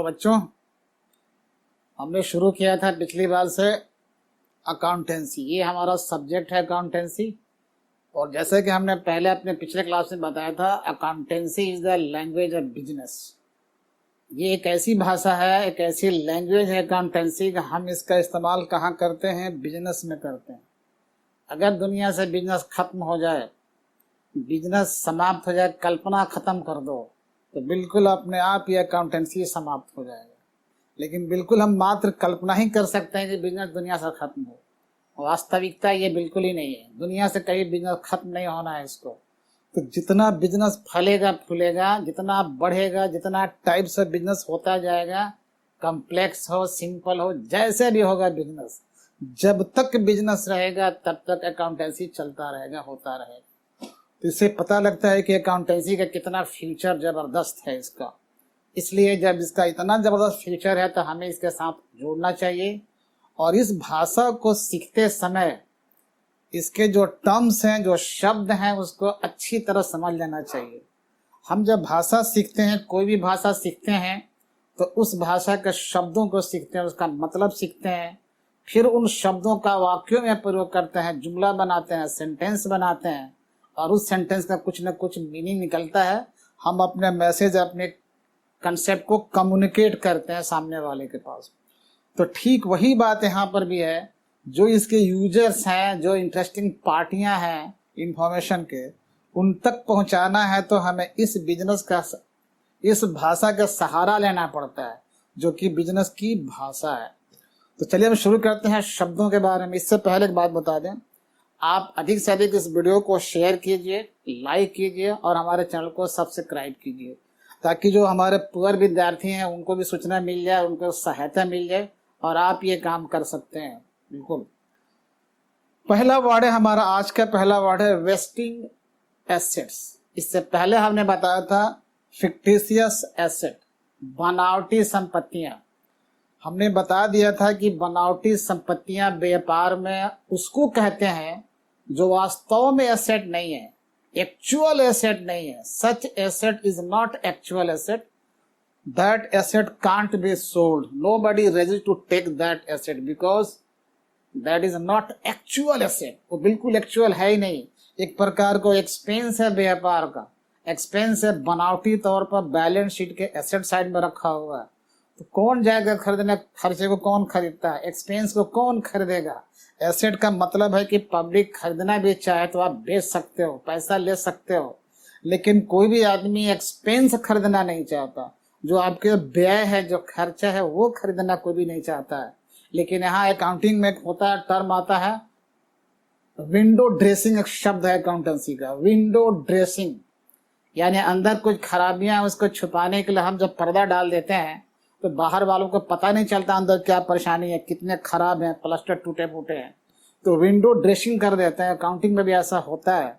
Hello बच्चों, हमने शुरू किया था पिछली बार से अकाउंटेंसी। ये हमारा सब्जेक्ट है अकाउंटेंसी। और जैसे कि हमने पहले अपने पिछले क्लास में बताया था, accountancy is the language of business. ये एक ऐसी भाषा है, एक ऐसी लैंग्वेज है अकाउंटेंसी का, हम इसका इस्तेमाल कहाँ करते हैं? बिजनेस में करते हैं। अगर दुनिया से बिजनेस खत्म हो जाए, बिजनेस समाप्त हो जाए, कल्पना खत्म कर दो, तो बिल्कुल अपने आप ये अकाउंटेंसी समाप्त हो जाएगा। लेकिन बिल्कुल हम मात्र कल्पना ही कर सकते हैं कि बिजनेस दुनिया से खत्म हो। वास्तविकता ये बिल्कुल ही नहीं है। दुनिया से कभी बिजनेस खत्म नहीं होना है इसको। तो जितना बिजनेस फलेगा फूलेगा, जितना बढ़ेगा, जितना टाइप से बिजनेस होता जाएगा, कम्प्लेक्स हो, सिंपल हो, जैसे भी होगा बिजनेस, जब तक बिजनेस रहेगा तब तक अकाउंटेंसी चलता रहेगा, होता रहेगा। तो इससे पता लगता है कि अकाउंटेंसी का कितना फ्यूचर जबरदस्त है इसका। इसलिए जब इसका इतना जबरदस्त फ्यूचर है तो हमें इसके साथ जोड़ना चाहिए। और इस भाषा को सीखते समय इसके जो टर्म्स हैं, जो शब्द हैं, उसको अच्छी तरह समझ लेना चाहिए। हम जब भाषा सीखते हैं, कोई भी भाषा सीखते हैं, तो उस भाषा के शब्दों को सीखते हैं, उसका मतलब सीखते हैं, फिर उन शब्दों का वाक्यों में प्रयोग करते हैं, जुमला बनाते हैं, सेंटेंस बनाते हैं, और उस सेंटेंस का कुछ न कुछ मीनिंग निकलता है। हम अपने मैसेज, अपने कंसेप्ट को कम्युनिकेट करते हैं सामने वाले के पास। तो ठीक वही बात यहाँ पर भी है। जो इसके यूजर्स हैं, जो इंटरेस्टिंग पार्टियां हैं इंफॉर्मेशन के, उन तक पहुंचाना है तो हमें इस बिजनेस का, इस भाषा का सहारा लेना पड़ता है, जो कि बिजनेस की भाषा है। तो चलिए हम शुरू करते हैं शब्दों के बारे में। इससे पहले एक बात बता दें, आप अधिक से अधिक इस वीडियो को शेयर कीजिए, लाइक कीजिए और हमारे चैनल को सब्सक्राइब कीजिए, ताकि जो हमारे पुअर विद्यार्थी हैं उनको भी सूचना मिल जाए, उनको सहायता मिल जाए और आप ये काम कर सकते हैं। बिल्कुल। पहला वर्ड है हमारा, आज का पहला वर्ड है वेस्टिंग एसेट्स। इससे पहले हमने बताया था फिक्टिशियस एसेट, बनावटी संपत्तियां। हमने बता दिया था कि बनावटी संपत्तियां व्यापार में उसको कहते हैं जो वास्तव में एसेट नहीं है, एक्चुअल एसेट नहीं है। Such asset is not actual asset. That asset can't be sold. Nobody ready to take that asset because that is not actual asset. वो बिल्कुल एक्चुअल है ही नहीं। एक प्रकार को एक्सपेंस है व्यापार का। एक्सपेंस है, बनावटी तौर पर बैलेंस शीट के एसेट साइड में रखा हुआ है। तो कौन जाएगा खरीदने? खर्चे को कौन खरीदता है? एक्सपेंस को कौन खरीदेगा? एसेट का मतलब है कि पब्लिक खरीदना भी चाहे तो आप बेच सकते हो, पैसा ले सकते हो, लेकिन कोई भी आदमी एक्सपेंस खरीदना नहीं चाहता। जो आपके व्यय है, जो खर्चा है, वो खरीदना कोई भी नहीं चाहता है। लेकिन यहाँ अकाउंटिंग में होता है, टर्म आता है विंडो ड्रेसिंग। एक शब्द है अकाउंटेंसी का, विंडो ड्रेसिंग, यानी अंदर कुछ खराबियां उसको छुपाने के लिए हम जब पर्दा डाल देते हैं तो बाहर वालों को पता नहीं चलता अंदर क्या परेशानी है, कितने खराब हैं, प्लास्टर टूटे फूटे हैं, तो विंडो ड्रेसिंग कर देते हैं। अकाउंटिंग में भी ऐसा होता है।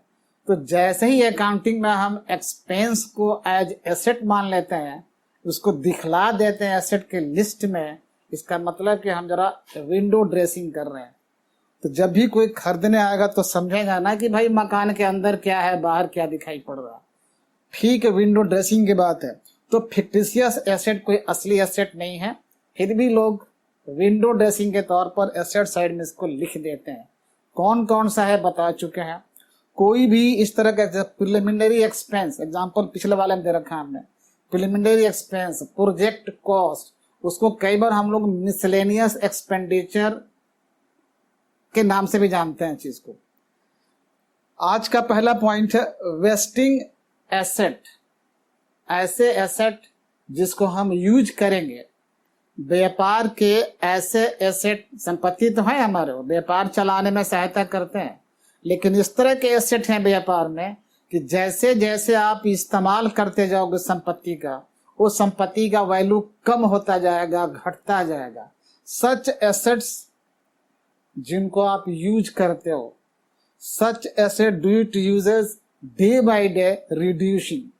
तो जैसे ही अकाउंटिंग में हम एक्सपेंस को एज एसेट मान लेते हैं, उसको दिखला देते हैं एसेट के लिस्ट में, इसका मतलब कि हम जरा विंडो ड्रेसिंग कर रहे हैं। तो जब भी कोई खरीदने आएगा तो समझेगा ना कि भाई मकान के अंदर क्या है, बाहर क्या दिखाई पड़ रहा। ठीक है, विंडो ड्रेसिंग की बात है। तो फिक्टिशियस एसेट कोई असली एसेट नहीं है, फिर भी लोग विंडो ड्रेसिंग के तौर पर एसेट साइड में इसको लिख देते हैं। कौन कौन सा है बता चुके हैं। कोई भी इस तरह का प्रिलिमिनरी एक्सपेंस, एग्जांपल पिछले वाले में दे रखा है हमने, प्रिलिमिनरी एक्सपेंस, प्रोजेक्ट कॉस्ट, उसको कई बार हम लोग मिसलेनियस एक्सपेंडिचर के नाम से भी जानते हैं चीज को। आज का पहला पॉइंट है वेस्टिंग एसेट। ऐसे एसेट जिसको हम यूज करेंगे व्यापार के, ऐसे एसेट, संपत्ति तो है हमारे, व्यापार चलाने में सहायता करते हैं, लेकिन इस तरह के एसेट हैं व्यापार में कि जैसे जैसे आप इस्तेमाल करते जाओगे संपत्ति का, वो संपत्ति का वैल्यू कम होता जाएगा, घटता जाएगा। सच एसेट्स जिनको आप यूज करते हो, such asset do it uses day by day reducing.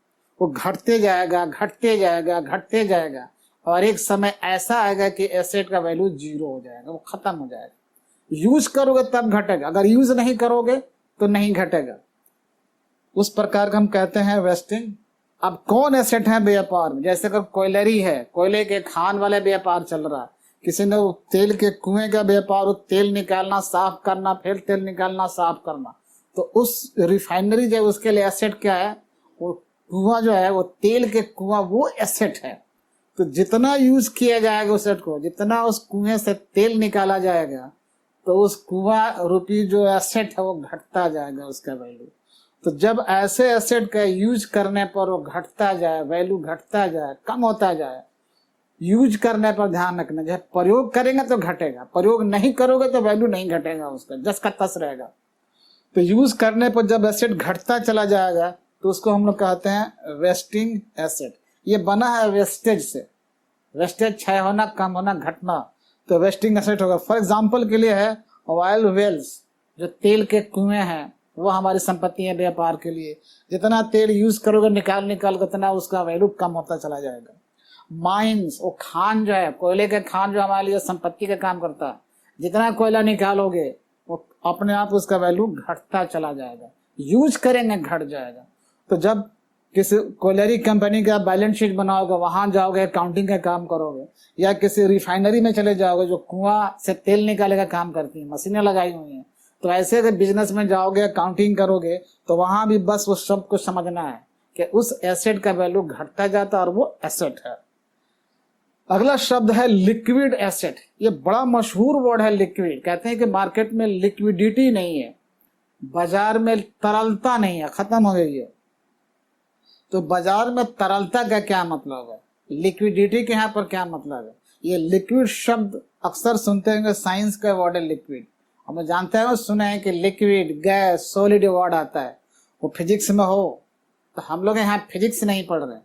वो घटते जाएगा, घटते जाएगा, घटते जाएगा, और एक समय ऐसा आएगा कि एसेट का वैल्यू 0 हो जाएगा, वो खत्म हो जाएगा। यूज करोगे तब घटेगा, अगर यूज नहीं करोगे तो नहीं घटेगा। उस प्रकार का हम कहते हैं वेस्टिंग अब कौन एसेट है व्यापार में? जैसे अगर कोयलरी है, कोयले के खान वाले व्यापार चल रहा है, किसी ने वो तेल के कुएं का व्यापार, वो तेल निकालना साफ करना, फिर तेल निकालना साफ करना, तो उस रिफाइनरी जो उसके लिए एसेट क्या है? वो कुआं जो है, वो तेल के कुआं, वो एसेट है। तो जितना यूज किया जाएगा उस एसेट को, जितना उस कुएं से तेल निकाला जाएगा, तो उस कुआं रूपी जो एसेट है वो घटता जाएगा, उसका वैल्यू। तो जब ऐसे एसेट का यूज करने पर वो घटता जाए, वैल्यू घटता जाए, कम होता जाए, यूज करने पर ध्यान रखना, जब प्रयोग करेंगे तो घटेगा, प्रयोग नहीं करोगे तो वैल्यू नहीं घटेगा, उसका जस का तस रहेगा। तो यूज करने पर जब एसेट घटता चला जाएगा तो उसको हम लोग कहते हैं वेस्टिंग एसेट। ये बना है वेस्टेज से, वेस्टेज क्षय होना, कम होना, घटना, तो वेस्टिंग एसेट होगा। फॉर एग्जाम्पल के लिए है ऑयल वेल्स, जो तेल के कुएं हैं, वो हमारी संपत्ति है व्यापार के लिए। जितना तेल यूज करोगे निकाल निकाल कर, उतना उसका वैल्यू कम होता चला जाएगा। माइंस, वो खान जो है, कोयले के खान जो हमारे लिए संपत्ति का काम करता है, जितना कोयला निकालोगे वो अपने आप उसका वैल्यू घटता चला जाएगा, यूज करेंगे घट जाएगा। तो जब किसी कोयलरी कंपनी का बैलेंस शीट बनाओगे, वहां जाओगे अकाउंटिंग का काम करोगे, या किसी रिफाइनरी में चले जाओगे जो कुआं से तेल निकाले का काम करती है, मशीनें लगाई हुई हैं, तो ऐसे अगर बिजनेस में जाओगे अकाउंटिंग करोगे तो वहां भी बस उस शब्द को समझना है कि उस एसेट का वैल्यू घटता जाता है और वो एसेट है। अगला शब्द है लिक्विड एसेट। ये बड़ा मशहूर वर्ड है लिक्विड। कहते हैं कि मार्केट में लिक्विडिटी नहीं है, बाजार में तरलता नहीं है, खत्म हो गई है। तो बाजार में तरलता का क्या मतलब है? लिक्विडिटी के यहाँ पर क्या मतलब है? ये लिक्विड शब्द अक्सर सुनते होंगे, साइंस का वर्ड है लिक्विड। हम जानते हैं, सुने हैं कि लिक्विड, गैस, सॉलिड वर्ड आता है, वो फिजिक्स में हो, तो हम लोग यहाँ फिजिक्स नहीं पढ़ रहे।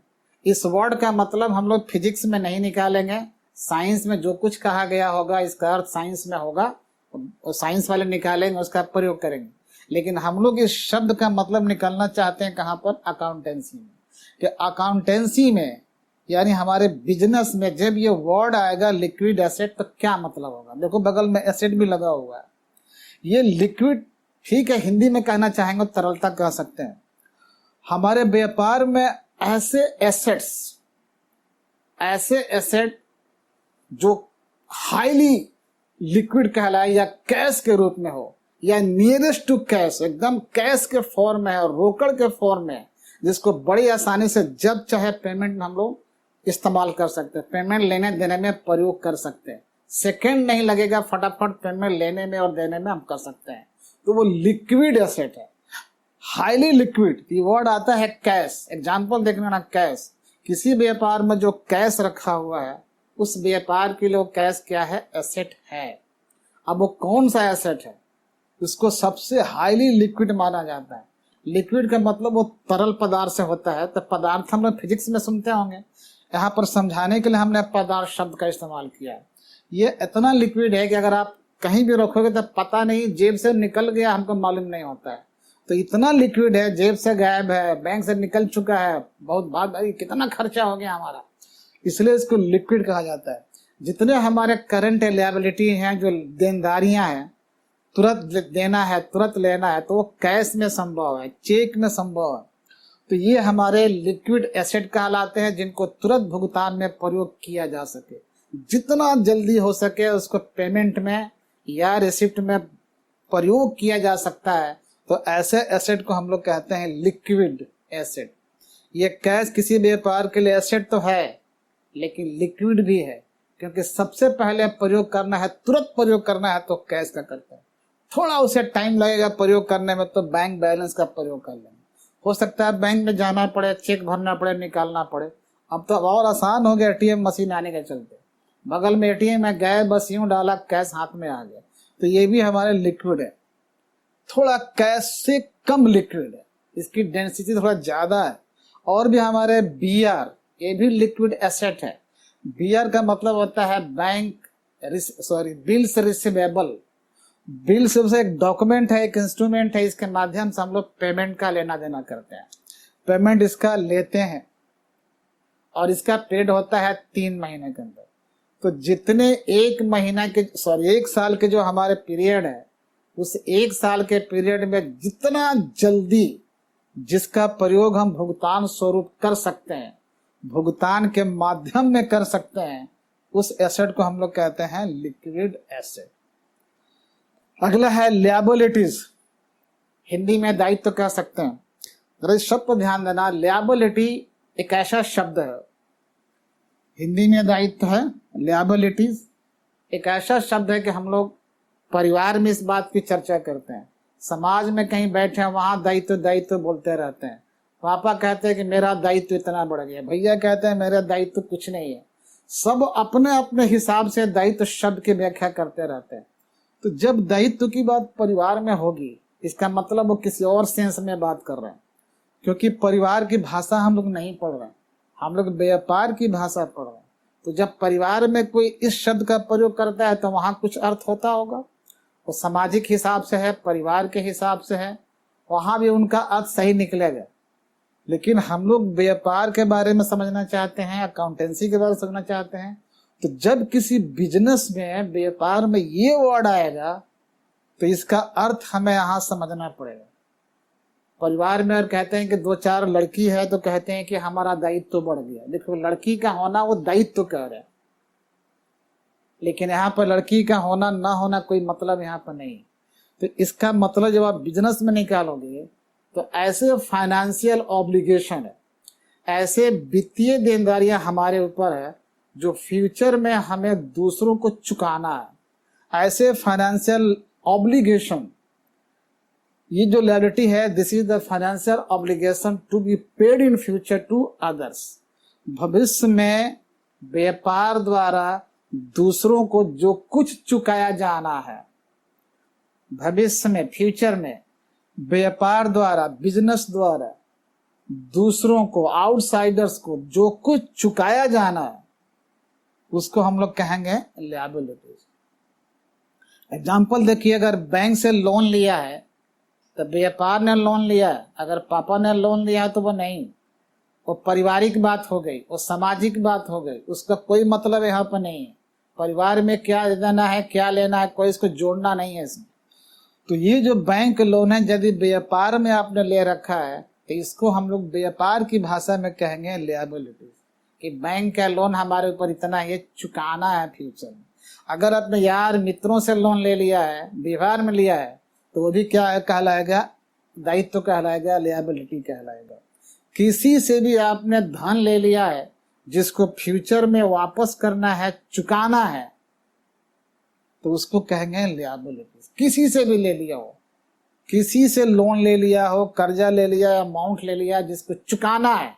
इस वर्ड का मतलब हम लोग फिजिक्स में नहीं निकालेंगे, साइंस में जो कुछ कहा गया होगा इसका अर्थ साइंस में होगा, और साइंस वाले निकालेंगे, उसका प्रयोग करेंगे। लेकिन हम लोग इस शब्द का मतलब निकालना चाहते हैं कहाँ पर? अकाउंटेंसी में। कि अकाउंटेंसी में यानी हमारे बिजनेस में जब ये वर्ड आएगा लिक्विड एसेट, तो क्या मतलब होगा? देखो बगल में एसेट भी लगा हुआ है। ये लिक्विड, ठीक है, हिंदी में कहना चाहेंगे तरलता कह सकते हैं। हमारे व्यापार में ऐसे एसेट जो हाईली लिक्विड कहलाए, या कैश के रूप में हो, या नियरेस्ट टू कैश, एकदम कैश के फॉर्म में है और रोकड़ के फॉर्म में, जिसको बड़ी आसानी से जब चाहे पेमेंट हम लोग इस्तेमाल कर सकते हैं, पेमेंट लेने देने में प्रयोग कर सकते हैं, सेकंड नहीं लगेगा, फटाफट पेमेंट लेने में और देने में हम कर सकते हैं। तो वो लिक्विड एसेट है, हाईली लिक्विड। वर्ड आता है कैश। एग्जांपल देखना ना, कैश, किसी व्यापार में जो कैश रखा हुआ है उस व्यापार के लिए कैश क्या है? एसेट है। अब वो कौन सा एसेट है? उसको सबसे हाईली लिक्विड माना जाता है। लिक्विड का मतलब वो तरल पदार्थ से होता है। तो पदार्थ हम लोग फिजिक्स में सुनते होंगे, यहाँ पर समझाने के लिए हमने पदार्थ शब्द का इस्तेमाल किया है। ये इतना लिक्विड है कि अगर आप कहीं भी रखोगे तो पता नहीं, जेब से निकल गया हमको मालूम नहीं होता है। तो इतना लिक्विड है, जेब से गायब है, बैंक से निकल चुका है, बहुत बात, भाई कितना खर्चा हो गया हमारा, इसलिए इसको लिक्विड कहा जाता है। जितने हमारे करंट लायबिलिटी हैं, जो देनदारियां हैं, तुरंत देना है, तुरंत लेना है, तो वो कैश में संभव है, चेक में संभव है। तो ये हमारे लिक्विड एसेट कहलाते हैं, जिनको तुरंत भुगतान में प्रयोग किया जा सके, जितना जल्दी हो सके उसको पेमेंट में या रिसिप्ट में प्रयोग किया जा सकता है। तो ऐसे एसेट को हम लोग कहते हैं लिक्विड एसेट। ये कैश किसी व्यापार के लिए एसेट तो है, लेकिन लिक्विड भी है, क्योंकि सबसे पहले प्रयोग करना है, तुरंत प्रयोग करना है, तो कैश का करते हैं। थोड़ा उसे टाइम लगेगा प्रयोग करने में, तो बैंक बैलेंस का प्रयोग कर लेंगे। हो सकता है बैंक में जाना पड़े, चेक भरना पड़े, निकालना पड़े। अब तो और आसान हो गया, एटीएम मशीन आने के चलते, बगल में एटीएम में गए, बस यूं डाला, कैश हाथ में आ गया। तो ये भी हमारे लिक्विड है, थोड़ा कैश से कम लिक्विड है, इसकी डेंसिटी थोड़ा ज्यादा है। और भी हमारे बीआर, ये भी लिक्विड एसेट है। बीआर का मतलब होता है बिल्स रिसीवेबल। बिल से एक डॉक्यूमेंट है, एक इंस्ट्रूमेंट है, इसके माध्यम से हम लोग पेमेंट का लेना देना करते हैं, पेमेंट इसका लेते हैं, और इसका पीरियड होता है 3 महीने के अंदर। तो जितने एक साल के जो हमारे पीरियड है, उस 1 साल के पीरियड में जितना जल्दी जिसका प्रयोग हम भुगतान स्वरूप कर सकते हैं, भुगतान के माध्यम में कर सकते हैं, उस एसेट को हम लोग कहते हैं लिक्विड एसेट। अगला है लिएबिलिटीज, हिंदी में दायित्व कह सकते हैं। जरा इस शब्द पर ध्यान देना, लिएबिलिटी एक ऐसा शब्द है, हिंदी में दायित्व है, लिएबिलिटीज एक ऐसा शब्द है कि हम लोग परिवार में इस बात की चर्चा करते हैं, समाज में कहीं बैठे हैं वहां दायित्व दायित्व बोलते रहते हैं। पापा कहते हैं कि मेरा दायित्व इतना बढ़ गया, भैया कहते हैं मेरा दायित्व कुछ नहीं है। सब अपने अपने हिसाब से दायित्व शब्द की व्याख्या करते रहते हैं। तो जब दायित्व की बात परिवार में होगी, इसका मतलब वो किसी और सेंस में बात कर रहे हैं, क्योंकि परिवार की भाषा हम लोग नहीं पढ़ रहे हैं, हम लोग व्यापार की भाषा पढ़ रहे हैं। तो जब परिवार में कोई इस शब्द का प्रयोग करता है तो वहां कुछ अर्थ होता होगा, वो सामाजिक हिसाब से है, परिवार के हिसाब से है, वहां भी उनका अर्थ सही निकलेगा। लेकिन हम लोग व्यापार के बारे में समझना चाहते हैं, अकाउंटेंसी के बारे में समझना चाहते हैं, तो जब किसी बिजनेस में, व्यापार में ये वर्ड आएगा तो इसका अर्थ हमें यहाँ समझना पड़ेगा। परिवार में और कहते हैं कि 2-4 लड़की है तो कहते हैं कि हमारा दायित्व तो बढ़ गया। देखो, लड़की का होना वो दायित्व कह रहे हैं, लेकिन यहाँ पर लड़की का होना ना होना कोई मतलब यहाँ पर नहीं। तो इसका मतलब जब आप बिजनेस में निकालोगे तो ऐसे फाइनेंशियल ऑब्लिगेशन है, ऐसे वित्तीय देनदारियां हमारे ऊपर है जो फ्यूचर में हमें दूसरों को चुकाना है। ऐसे फाइनेंशियल ऑब्लिगेशन, ये जो लायबिलिटी है, this is the financial obligation to be paid in future to others. भविष्य में व्यापार द्वारा दूसरों को जो कुछ चुकाया जाना है, भविष्य में, फ्यूचर में व्यापार द्वारा, बिजनेस द्वारा दूसरों को, आउटसाइडर्स को जो कुछ चुकाया जाना है, उसको हम लोग कहेंगे लायबिलिटीज। एग्जाम्पल देखिए, अगर बैंक से लोन लिया है तो व्यापार ने लोन लिया है, अगर पापा ने लोन लिया है तो वो नहीं, वो पारिवारिक बात हो गई, वो सामाजिक बात हो गई, उसका कोई मतलब यहाँ पर नहीं है। परिवार में क्या देना है, क्या लेना है, कोई इसको जोड़ना नहीं है इसमें। तो ये जो बैंक लोन है, यदि व्यापार में आपने ले रखा है तो इसको हम लोग व्यापार की भाषा में कहेंगे लिएबिलिटीज, कि बैंक का लोन हमारे ऊपर इतना ये चुकाना है फ्यूचर में। अगर अपने यार मित्रों से लोन ले लिया है, व्यवहार में लिया है, तो वो भी क्या है, कहलाएगा दायित्व, कहलाएगा लिएबिलिटी कहलाएगा। किसी से भी आपने धन ले लिया है जिसको फ्यूचर में वापस करना है, चुकाना है, तो उसको कहेंगे लिएबिलिटीज। किसी से भी ले लिया हो, किसी से लोन ले लिया हो, कर्जा ले लिया, अमाउंट ले लिया जिसको चुकाना है,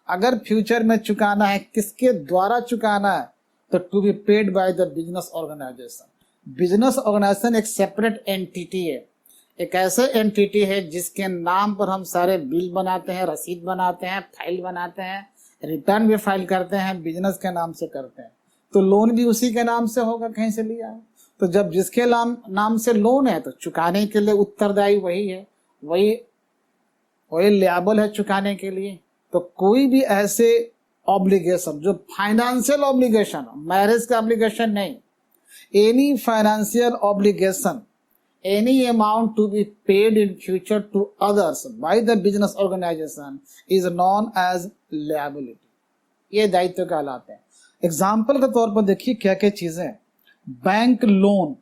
अगर फ्यूचर में चुकाना है, किसके द्वारा चुकाना है, तो to be paid by the business organisation. Business organisation एक सेपरेट एंटिटी है, एक ऐसे एंटिटी है जिसके नाम पर हम सारे बिल बनाते हैं, रसीद बनाते हैं, फाइल बनाते हैं, रिटर्न भी फाइल करते हैं, बिजनेस के नाम से करते हैं। तो लोन भी उसी के नाम से होगा, कहीं से लिया है। तो जब जिसके नाम से लोन है तो चुकाने के लिए उत्तरदायी वही है, वही लिएबल है चुकाने के लिए। तो कोई भी ऐसे ऑब्लिगेशन जो फाइनेंशियल ऑब्लिगेशन, मैरिज का ऑब्लिगेशन नहीं, any financial obligation, any amount to be paid in future to others by the business organization is known as liability। ये दायित्व कहलाते हैं। एग्जाम्पल के तौर पर देखिए क्या क्या चीजें। बैंक लोन,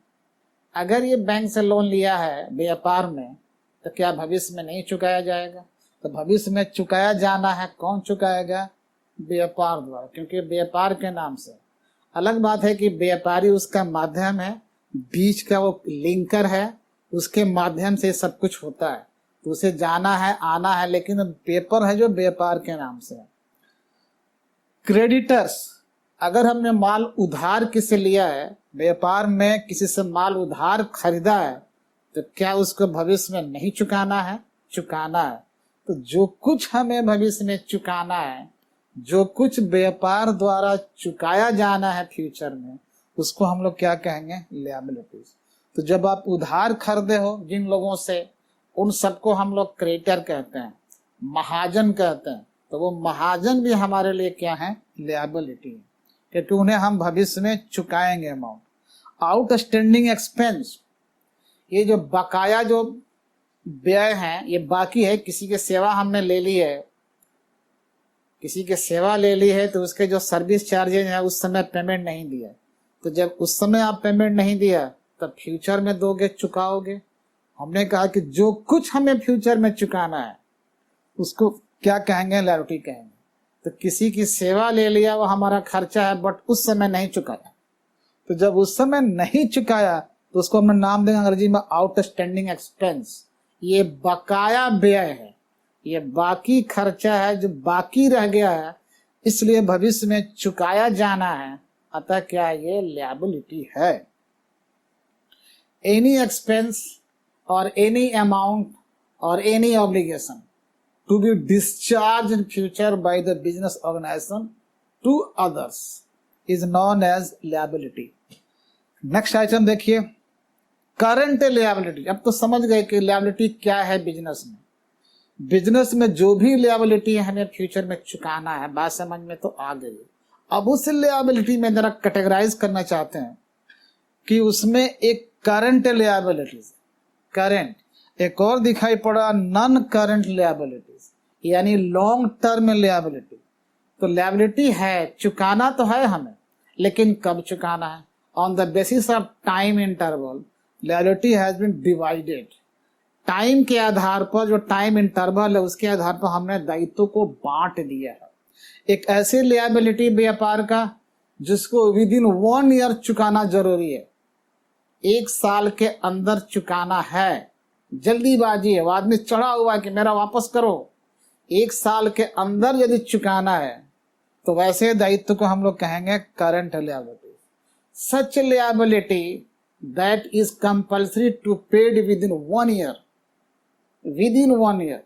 अगर ये बैंक से लोन लिया है व्यापार में, तो क्या भविष्य में नहीं चुकाया जाएगा? तो भविष्य में चुकाया जाना है, कौन चुकाएगा? व्यापार द्वारा, क्योंकि व्यापार के नाम से। अलग बात है कि व्यापारी उसका माध्यम है, बीच का वो लिंकर है, उसके माध्यम से सब कुछ होता है, तो उसे जाना है, आना है, लेकिन पेपर है जो व्यापार के नाम से है। क्रेडिटर्स, अगर हमने माल उधार किसी लिया है, व्यापार में किसी से माल उधार खरीदा है, तो क्या उसको भविष्य में नहीं चुकाना है? चुकाना है। तो जो कुछ हमें भविष्य में चुकाना है, जो कुछ व्यापार द्वारा चुकाया जाना है फ्यूचर में, उसको हम लोग क्या कहेंगे? लिएबिलिटीज। तो जब आप उधार खरीदे हो जिन लोगों से, उन सबको हम लोग क्रेडिटर कहते हैं, महाजन कहते हैं। तो वो महाजन भी हमारे लिए क्या है? लिएबिलिटी, क्योंकि उन्हें हम भविष्य में चुकाएंगे अमाउंट। आउटस्टैंडिंग एक्सपेंस, ये जो बकाया जो व्यय हैं ये बाकी है, किसी की सेवा हमने ले ली है, किसी की सेवा ले ली है तो उसके जो सर्विस चार्जेज हैं उस समय पेमेंट नहीं दिया, तो जब उस समय आप पेमेंट नहीं दिया तब फ्यूचर में दोगे, चुकाओगे। हमने कहा कि जो कुछ हमें फ्यूचर में चुकाना है उसको क्या कहेंगे, लायबिलिटी कहेंगे। तो किसी की सेवा ले लिया वो हमारा खर्चा है बट उस समय नहीं चुकाया, तो जब उस समय नहीं चुकाया तो उसको हम नाम देंगे अंग्रेजी में आउटस्टैंडिंग एक्सपेंस। ये बकाया व्यय है, ये बाकी खर्चा है जो बाकी रह गया है, इसलिए भविष्य में चुकाया जाना है, अतः क्या ये लायबिलिटी है। एनी एक्सपेंस और एनी अमाउंट और any obligation to be discharged in future by the business organization to others is known as liability. Next item देखिए, करंट लायबिलिटी। अब तो समझ गए कि लायबिलिटी क्या है बिजनेस में। बिजनेस में जो भी लायबिलिटी हमें फ्यूचर में चुकाना है, बात समझ में तो आ गई। अब उस लायबिलिटी में जरा कैटेगराइज करना चाहते हैं कि उसमें एक करंट लायबिलिटी, करंट, एक और दिखाई पड़ा नॉन करंट लायबिलिटीज यानी लॉन्ग टर्म लायबिलिटी। तो लायबिलिटी है, चुकाना तो है हमें, लेकिन कब चुकाना है, on the basis of time interval liability has been divided. Time के आधार पर, जो टाइम इंटरवल है उसके आधार पर हमने दायित्व को बांट दिया है। एक ऐसे लायबिलिटी व्यापार का जिसको विद इन 1 ईयर चुकाना जरूरी है, 1 साल के अंदर चुकाना है, जल्दीबाजी है, आदमी चढ़ा हुआ है कि मेरा वापस करो, 1 साल के अंदर यदि चुकाना है तो वैसे दायित्व को हम लोग कहेंगे current liability. Such liability that is compulsory to paid with in 1 year, with in 1 year,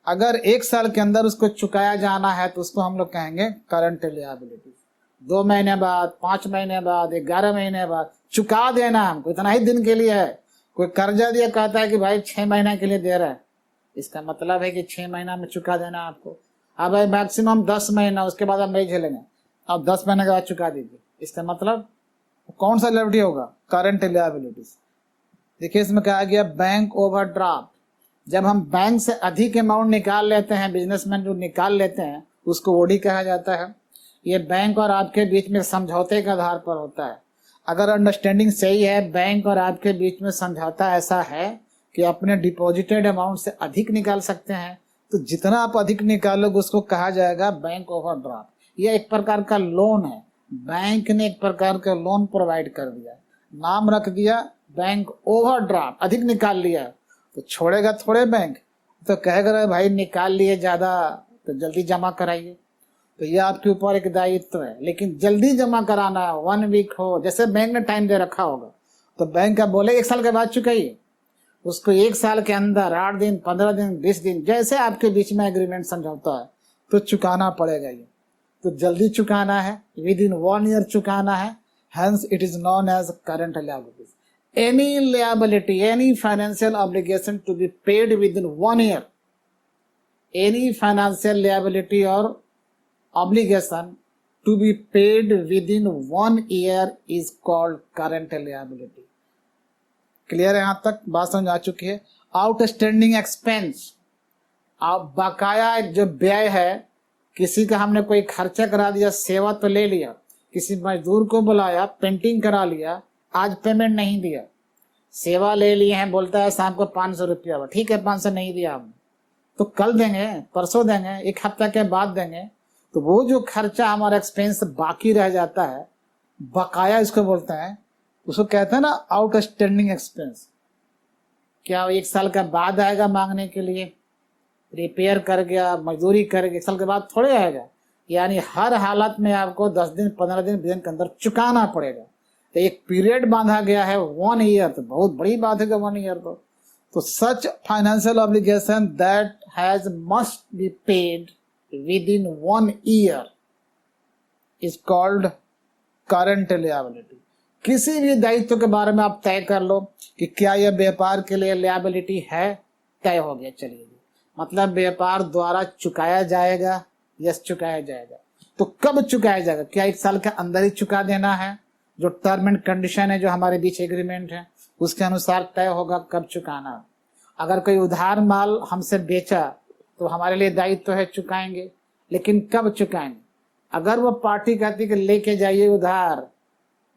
अगर 1 साल के अंदर उसको चुकाया जाना है तो उसको हम लोग कहेंगे करंट लायबिलिटी। 2 महीने बाद, 5 महीने बाद, 11 महीने बाद चुका देना हमको, इतना ही दिन के लिए है। कोई कर्जा दिया, कहता है कि भाई 6 महीने के लिए दे रहा है, इसका मतलब है कि 6 महीना में चुका देना आपको। अब भाई मैक्सिमम 10 महीना, उसके बाद हम नहीं झेलेंगे, अब 10 महीने के बाद चुका दीजिए, इसका मतलब कौन सा लायबिलिटी होगा, करंट लायबिलिटी। देखिए इसमें कहा गया बैंक ओवरड्राफ्ट। जब हम बैंक से अधिक अमाउंट निकाल लेते हैं, बिजनेसमैन जो निकाल लेते हैं उसको ओडी कहा जाता है। ये बैंक और आपके बीच में समझौते के आधार पर होता है। अगर अंडरस्टैंडिंग सही है, बैंक और आपके बीच में समझौता ऐसा है कि अपने डिपॉजिटेड अमाउंट से अधिक निकाल सकते हैं, तो जितना आप अधिक निकालोगे उसको कहा जाएगा बैंक ओवरड्राफ्ट। यह एक प्रकार का लोन है, बैंक ने एक प्रकार का लोन प्रोवाइड कर दिया, नाम रख दिया बैंक ओवरड्राफ्ट। अधिक निकाल लिया तो छोड़ेगा थोड़े बैंक, तो कहेगा भाई निकाल लिए ज्यादा तो जल्दी जमा कराइए। तो ये आपके ऊपर एक दायित्व है, लेकिन जल्दी जमा कराना है, 1 वीक हो, जैसे बैंक ने टाइम दे रखा होगा तो बैंक का बोले 1 साल के बाद चुकाइए, उसको 1 साल के अंदर 8 दिन, 15 दिन, 20 दिन, जैसे आपके बीच में एग्रीमेंट समझौता है तो चुकाना पड़ेगा। ये तो जल्दी चुकाना है, विद इन 1 ईयर चुकाना है, hence it is non as current liabilities. Any liability, any financial obligation to be paid with in 1 year, any financial liability और obligation to be paid within 1 year is called current liability। Clear है, यहां तक बात समझ आ चुकी है। Outstanding expense, अब बकाया जो व्यय है, किसी का हमने कोई खर्चा करा दिया, सेवा तो ले लिया, किसी मजदूर को बुलाया, पेंटिंग करा लिया, आज पेमेंट नहीं दिया, सेवा ले लिए हैं, बोलता है शाम को 500 रुपया, ठीक है 500 नहीं दिया हमने, तो कल देंगे, परसों देंगे, 1 हफ्ता के बाद देंगे, तो वो जो खर्चा हमारा एक्सपेंस बाकी रह जाता है, बकाया इसको बोलते हैं, उसको कहते हैं ना आउटस्टैंडिंग एक्सपेंस। क्या 1 साल का बाद आएगा मांगने के लिए, रिपेयर कर गया, मजदूरी कर गया, 1 साल के बाद थोड़े आएगा, यानी हर हालत में आपको 10 दिन, 15 दिन, 20 दिन के अंदर चुकाना पड़ेगा। तो एक पीरियड बांधा गया है 1 ईयर, तो बहुत बड़ी बात है 1 ईयर तो such financial obligation that has must be paid within 1 year is called current liability। किसी भी दायित्व के बारे में आप तय कर लो कि क्या यह व्यापार के लिए लायबिलिटी है, तय हो गया, चलिए मतलब व्यापार द्वारा चुकाया जाएगा, यस चुकाया जाएगा। तो कब चुकाया जाएगा, क्या 1 साल के अंदर ही चुका देना है, जो टर्म एंड कंडीशन है, जो हमारे बीच एग्रीमेंट है उसके अनुसार तय होगा कब चुकाना। अगर कोई उधार माल हमसे बेचा तो हमारे लिए दायित्व है चुकाएंगे, लेकिन कब चुकाएंगे? अगर वो पार्टी कहती कि लेके जाइए उधार,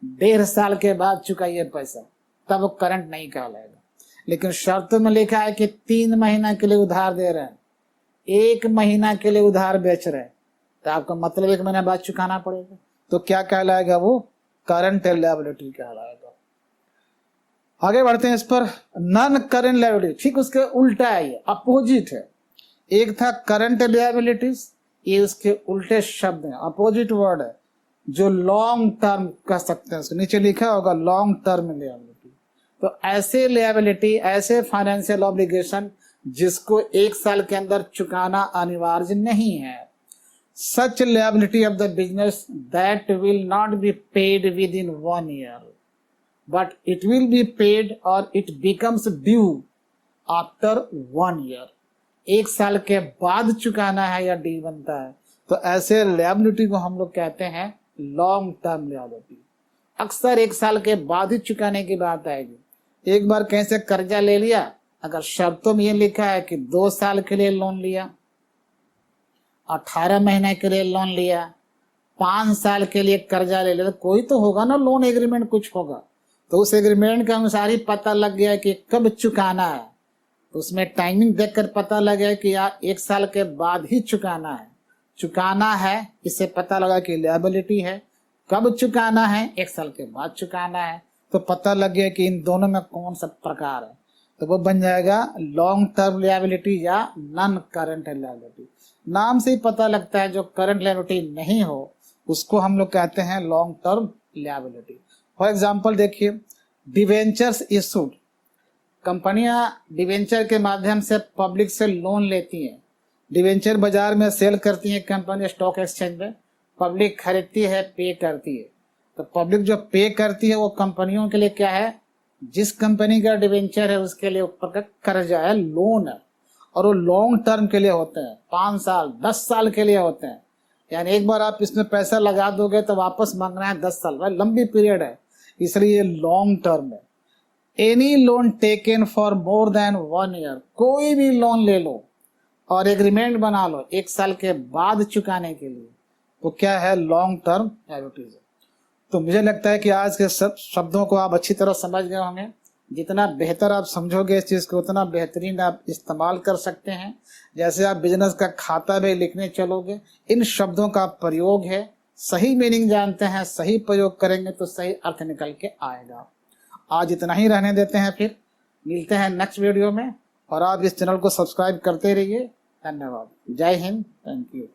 1.5 साल के बाद चुकाइए पैसा, तब वो करंट नहीं कहलाएगा। लेकिन शर्त में लिखा है कि 3 महीना के लिए उधार दे रहे हैं, 1 महीना के लिए उधार बेच रहे हैं, तो आपका मतलब 1 महीना बाद चुकाना पड़ेगा, तो क्या कहलाएगा? वो करंट लायबिलिटी कहलाएगा। आगे बढ़ते हैं इस पर। नॉन करंट लायबिलिटी ठीक उसके उल्टा है, ये अपोजिट है। एक था करंट लायबिलिटीज, ये उसके उल्टे शब्द हैं, अपोजिट वर्ड है, जो लॉन्ग टर्म कह सकते हैं। उसके नीचे लिखा होगा लॉन्ग टर्म लायबिलिटी। तो ऐसे लायबिलिटी, ऐसे फाइनेंशियल ऑब्लिगेशन जिसको 1 साल के अंदर चुकाना अनिवार्य नहीं है, such liability of the business that will not be paid within 1 year, but it will be paid or it becomes due after 1 year। 1 साल के बाद चुकाना है या ड्यू बनता है, तो ऐसे लायबिलिटी को हम लोग कहते हैं लॉन्ग टर्म लायबिलिटी। अक्सर 1 साल के बाद ही चुकाने की बात आएगी। एक बार कहीं से कर्जा ले लिया, अगर शर्तों में ये लिखा है कि 2 साल के लिए लोन लिया, 18 महीने के लिए लोन लिया, 5 साल के लिए कर्जा ले लिया, तो कोई तो होगा ना लोन एग्रीमेंट, कुछ होगा। तो उस एग्रीमेंट के अनुसार ही पता लग गया कि कब चुकाना है, तो उसमें टाइमिंग देखकर पता लग गया कि यार 1 साल के बाद ही चुकाना है। चुकाना है, इससे पता लगा कि लायबिलिटी है। कब चुकाना है? 1 साल के बाद चुकाना है। तो पता लग गया कि इन दोनों में कौन सा प्रकार है, तो वो बन जाएगा लॉन्ग टर्म लायबिलिटी या नॉन करंट लायबिलिटी। नाम से ही पता लगता है जो करंट लायबिलिटी नहीं हो उसको हम लोग कहते हैं long term liability. For example देखिए, डिवेंचर्स इशूड, कंपनियां डिवेंचर के माध्यम से पब्लिक से लोन लेती हैं। डिवेंचर बाजार में सेल करती हैं कंपनी, स्टॉक एक्सचेंज में पब्लिक खरीदती है, पे करती है। तो पब्लिक जो पे करती है वो कंपनियों के लिए क्या है? जिस कंपनी का डिवेंचर है उसके लिए ऊपर का कर्जा है, लोन है, और वो लॉन्ग टर्म के लिए होते हैं, 5 साल 10 साल के लिए होते हैं। यानी एक बार आप इसमें पैसा लगा दोगे तो वापस मांगना है 10 साल, भाई लंबी पीरियड है, इसलिए ये लॉन्ग टर्म है। Any loan taken for more than 1 year, कोई भी लोन ले लो और एग्रीमेंट बना लो 1 साल के बाद चुकाने के लिए, तो क्या है? Long term liabilities. तो मुझे लगता है कि आज के सब शब्दों को आप अच्छी तरह समझ गए होंगे। जितना बेहतर आप समझोगे इस चीज़ को, उतना बेहतरीन आप इस्तेमाल कर सकते हैं। जैसे आप बिजनेस का खाता भी लिखने चलोगे, इन शब्दों का प्रयोग है, सही मीनिंग जानते हैं, सही प्रयोग करेंगे तो सही अर्थ निकल के आएगा। आज इतना ही रहने देते हैं, फिर मिलते हैं नेक्स्ट वीडियो में, और आप इस चैनल को सब्सक्राइब करते रहिए। धन्यवाद। जय हिंद। Thank you.